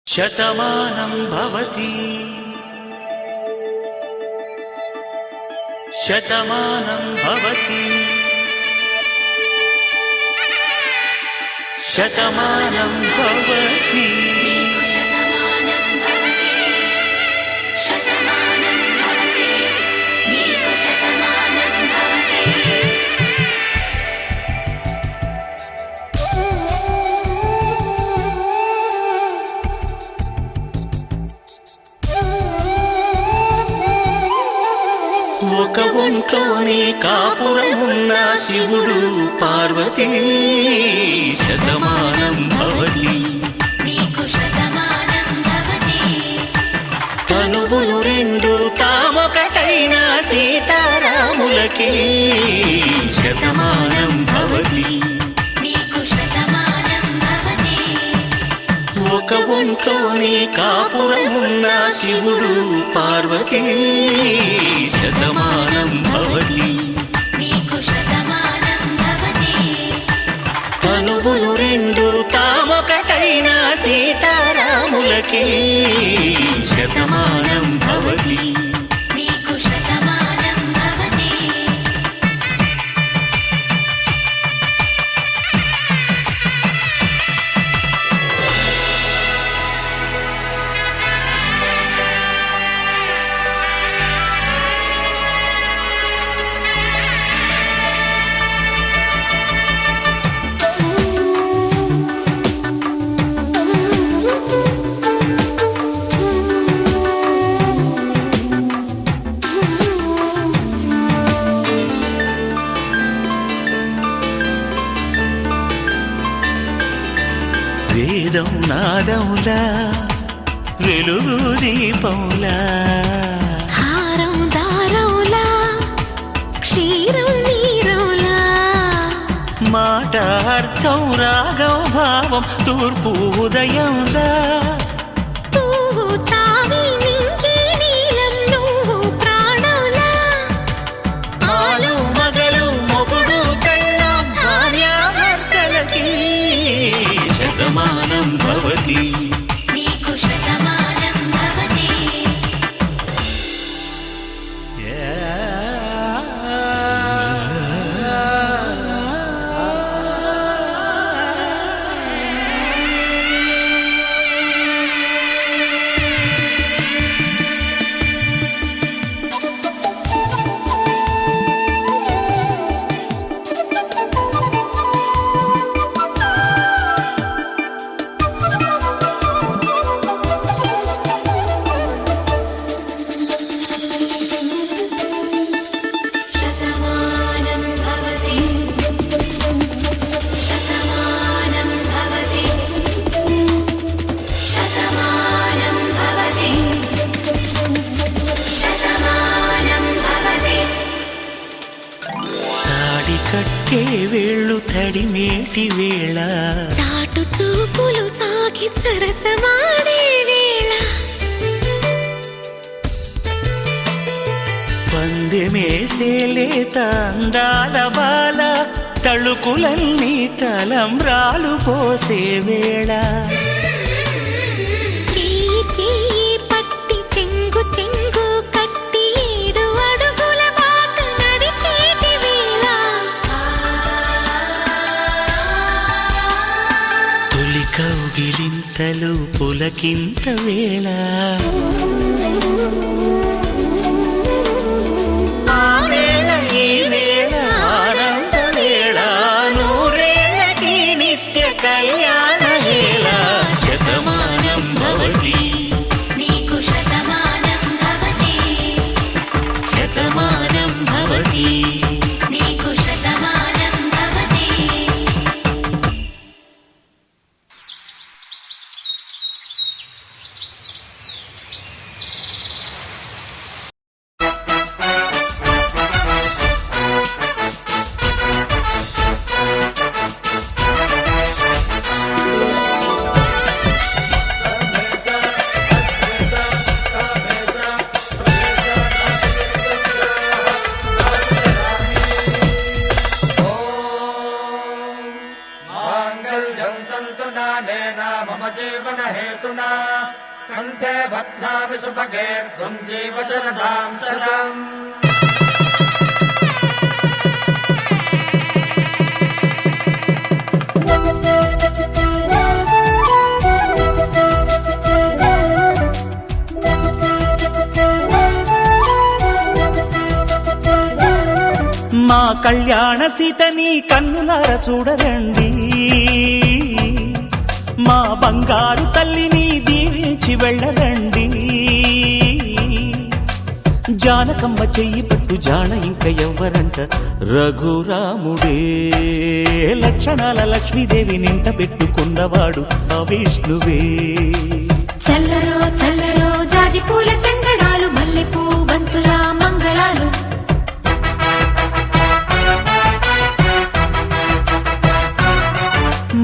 శతమానం భవతి శతమానం భవతి శతమానం భవతి ఒక ఒంట్లోనే కాపురమున్న శివుడు పార్వతీ శతమానం భవతి తనువులు రెండు తామొకటైన సీతారాములకి శతమానం భవతి ఒక ఒంట్లోనే కాపురమున్న శివుడు పార్వతీ శతమానం భవతి తనువులు రెండు తామొకటైన సీతారాములకి శతమానం భవతి వేదం నాదములా వెలుగు దీపంలా హారం దారవులా క్షీరం నీరవులా మాట అర్థం రాగం భావం తూర్పు ఉదయంలా పువ్వు తావి నింగి నీలం నువ్వు ప్రాణంలా ఆలు మగలు మొగుడు పెళ్ళాం భార్యాభర్తలకి శతమానం భవతి కట్టే వేళ్ళు తడిమేటి వేళ చాటు చూపులు సాగి సరసమాడే వేళ పందెమేసేలేత అందాల బాల తళుకులన్నీ తలంబ్రాలు పోసే వేళ చెయ్యి చెయ్యి పట్టి చెంగు చెంగు కట్టి 7 అడుగుల బాట నడిచేటి వేళ తొలి కౌగిలింతలు పులకింత వేళ కళ్యాణ వేళ శతమానం భవతి శతమానం భవతి కంఠే భద్రామి సుభగే త్వం జీవ శరదాం శతం. మా కళ్యాణ సీతని కన్నులార చూడరండి, మా బంగారు తల్లిని దీవించి వెళ్ళరండి. జానకమ్మ చెయ్యి పట్టు జాన ఇంక ఎవ్వరంట, రఘురాముడే లక్షణాల లక్ష్మీదేవి నింట పెట్టుకున్నవాడు ఆ విష్ణువే. చల్లరో చల్లరో జాజి పూల చందనాలు, మల్లెపూ బంతుల మంగళాలు.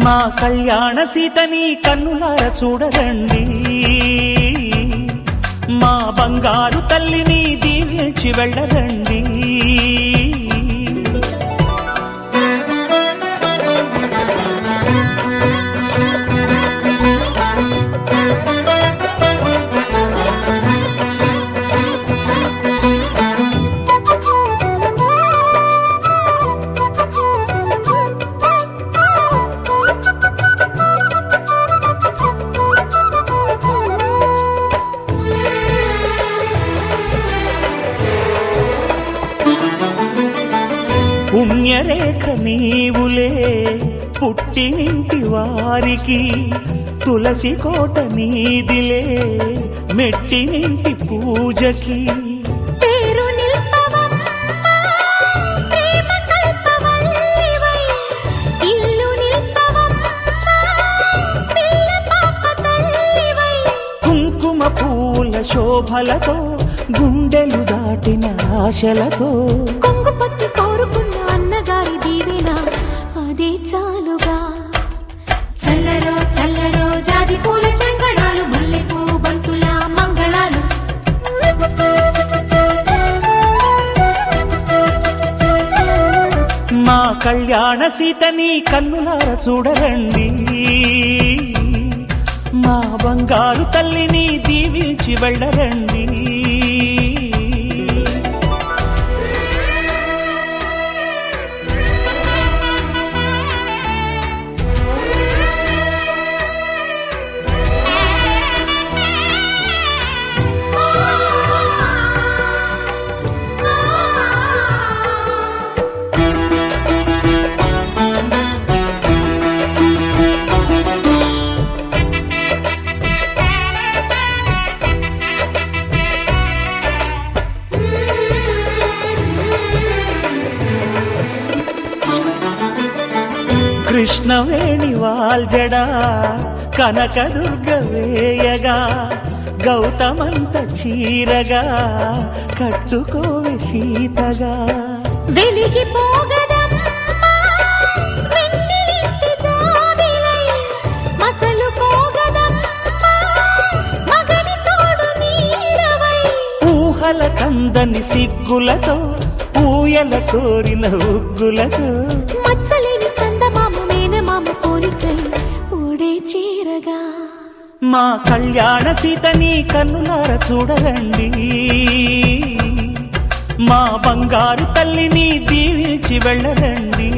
మా కళ్యాణ సీతని కన్నులార చూడరండి, మా బంగారు తల్లిని దీవించి వెళ్ళరండి. పుణ్యరేఖ నీవులే పుట్టినింటి వారికి, తులసి కోట నీదిలే మెట్టినింటి పూజకి. పేరు నిల్పవమ్మా ప్రేమ కల్పవల్లివై, ఇల్లు నిల్పవమ్మా పిల్ల పాప తల్లివై. కుంకుమ పూల శోభలతో గుండెలు దాటిన ఆశలతో, కొంగు పట్టి కోరుకున్న అన్నగారి దీవెన అదే చాలుగా. చల్లరో చల్లరో జాజి పూల చంగడాలు, మల్లెపూ బంతుల మంగళాలు. మా కళ్యాణ సీతని కన్నులార చూడరండి, మా బంగారు తల్లిని దీవించి వెళ్ళరండి. కృష్ణవేణి వాల్జడా కనకదుర్గ వేయగా, గౌతమంత చీరగా కట్టుకోవే సీతగా. వెలిగిపోగదమ్మా వెన్నెలింటి జాబిలై, మసలుకోగదమ్మా మగని తోడు నీడవై. ఊహల కందని సిగ్గులతో ఊయల కోరిన ఉగ్గులతో, మచ్చలేని చందమామ మేనమామ పోలికై ఓడే చీరగా. మా కళ్యాణ సీతని కన్నులార చూడరండి, మా బంగారు తల్లిని దీవించి వెళ్ళరండి.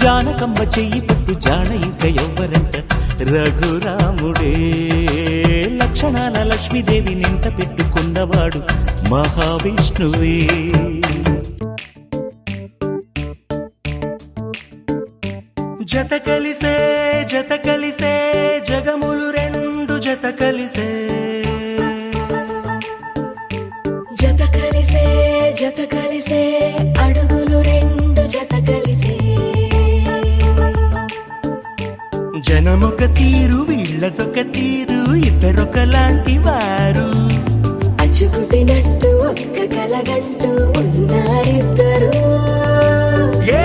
జానకమ్మ చెయ్యి పట్టు జాన ఇంక ఎవ్వరంట, రఘురాముడే లక్షణాల లక్ష్మీదేవి నింట పెట్టుకున్నవాడు మహావిష్ణువే. జత కలిసే జగములు రెండు జత కలిసే, జత కలిసే అడుగులు రెండు జత కలిసే. జనమొక తీరు వీళ్ళదొక తీరు, ఇద్దరొకలాంటి వారు. అచ్చుకుతినట్టు ఒక్క కలగంటూ ఉన్నారిద్దరు. ఏ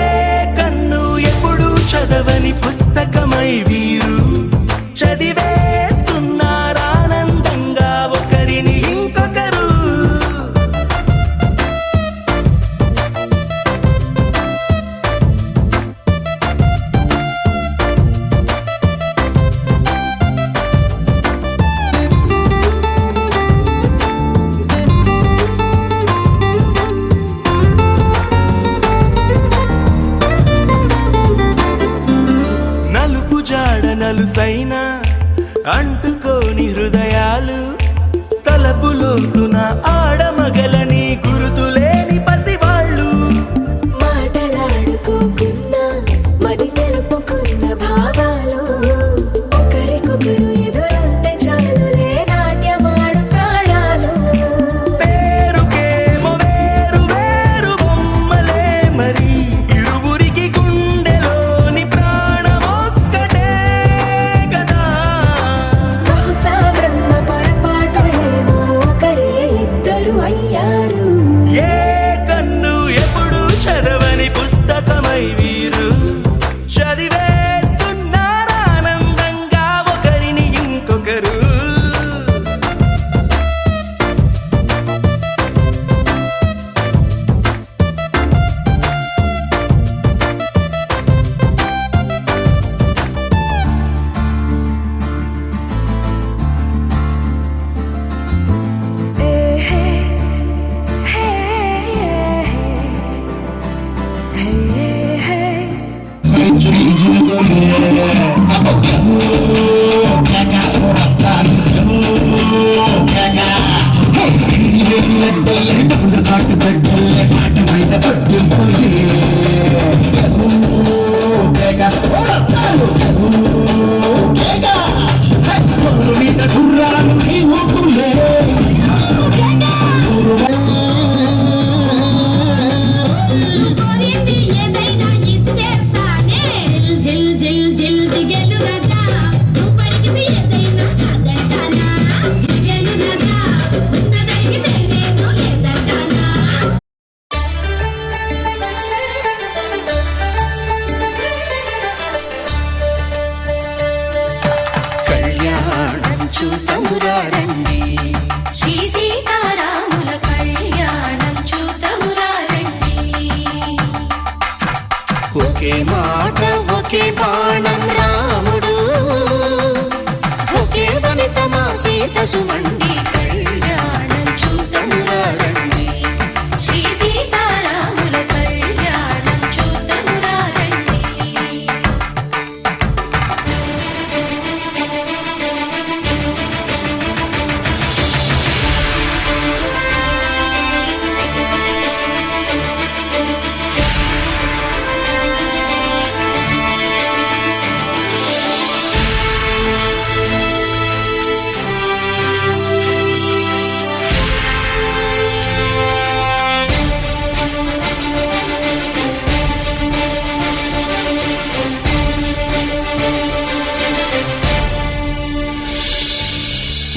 కన్ను ఎప్పుడు చదవని పుస్తకమై వీరు చదివేస్తున్నారానందంగా ఒకరిని ఇంకొకరు. పైన అంటుకోని హృదయాలు తలపులోతున ఆడమగలని గురుతులేని పసివాళ్ళు మాటలాడుకోకున్నా మరి తెలుపుకున్న భావాలు ఒకరికొకరు ఎదురుంటే చాలులే నాట్యమాడు ప్రాణాలు పేరుకేమో వేరు వేరు బొమ్మలే మరి ఇరువురికి గుండెలోని ప్రాణమొక్కటే కదా బహుశా బ్రహ్మ పొరపాటు ఏమో ఒకరే ఇద్దరు అయ్యారు ఏ కన్ను ఎప్పుడు చదవని పుస్తకమై వీరు చదివేస్తున్నారానందంగా ఒకరిని ఇంకొకరు కళ్యాణం చూతమురారండి శ్రీ సీతారాముల కళ్యాణం చూతమురారండి ఒకే మాట ఒకే బాణం రాముడు ఒకే వనిత మా సీత సుమండి కళ్యాణం చూతమురారండి శ్రీ సీతారాముల కళ్యాణం చూతమురారండి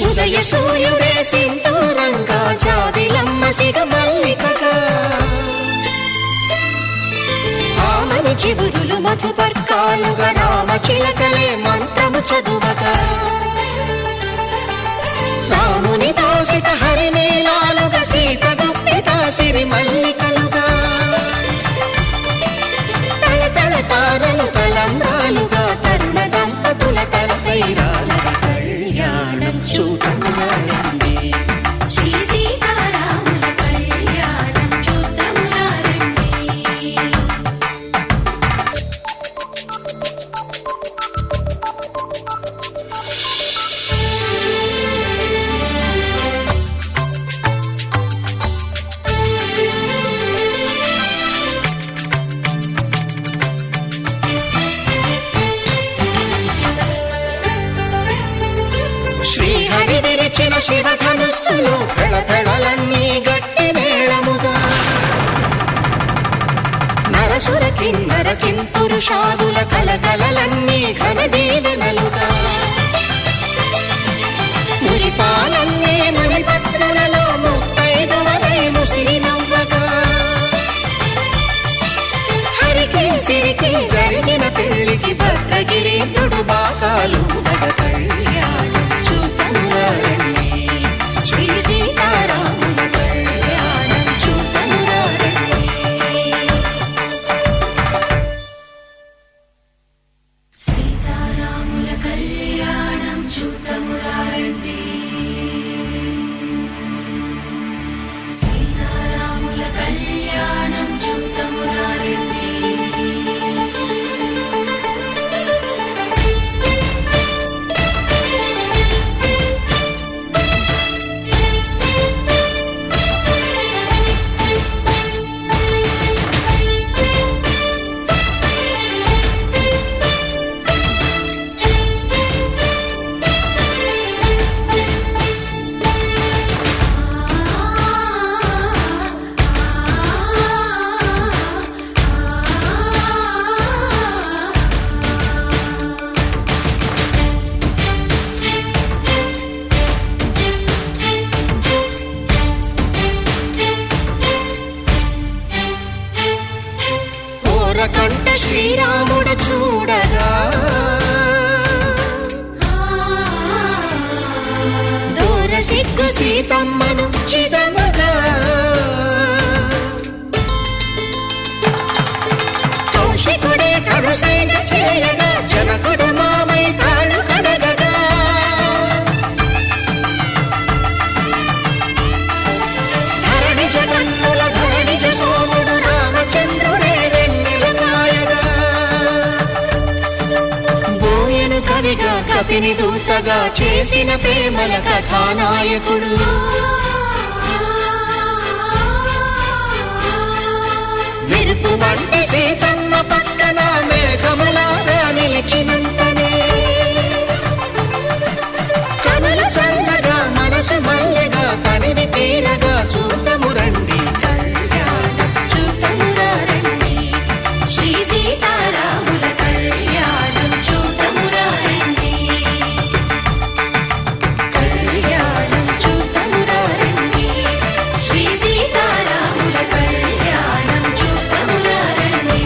ఉదయ సూర్యుడే సింధూరంగా జాబిలమ్మ సిగ మల్లికగా ఆమని చివురులు మధుపర్కాలుగా రామ చిలకలే మంత్రము చదువగా రాముని దోసిట హరినీలాలుగా సీత గుప్పిట సిరి మల్లికలుగా తల తల తారలు తలంబ్రాలుగా తరుణ దంపతుల తలపైరాలుగా కళ్యాణం చూతమురారండి శ్రీ సీతారాముల కళ్యాణం చూతమురారండి శ్రీహరి విరిచిన శివధనుస్సులు పెళపెళలన్నీ గట్టి మేళముగా నరసుర కిన్నర కింపురుషాదుల కలకలలన్నీ ఘన దీవెనలుగా మురిపాలన్నీ మణిపత్రులలో ముత్తైదువలై ముసిరి నవ్వగా హరికి సిరికి జరిగిన పెళ్లికి భద్రగిరి బాకాలు కళ్యాణం చూతమురారండి శ్రీ సీతారాముల కళ్యాణం చూతమురారండి సీతారాముల కళ్యాణం చూతమురారండి సీతారాముల కళ్యాణం చూతమురారండి సిగ్గు సీతమ్మను చిదమగా కౌశికుడే కరుసైన చేయగా జనకుడు మామై కాళ్ళు కడగగా ధరణి జగన్నుల ధరణిజ సోముడు రామచంద్రుడే వెన్నెల కాయగా బోయను కవిగా కపిని దూతగా చేసిన ప్రేమల కథానాయకుడు మెరుపు వంటి సీతమ్మ పక్కన మేఘములాగా నిలిచినంతనే కనులు చల్లగా మనసు మల్లెగా తనివి తీరగా చూతము రండి కళ్యాణం చూతమురా రండి శ్రీ సీతారాముల కళ్యాణం చూతమురా రండి కళ్యాణం చూతమురా రండి శ్రీ సీతారాముల కళ్యాణం చూతమురా రండి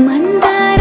మందార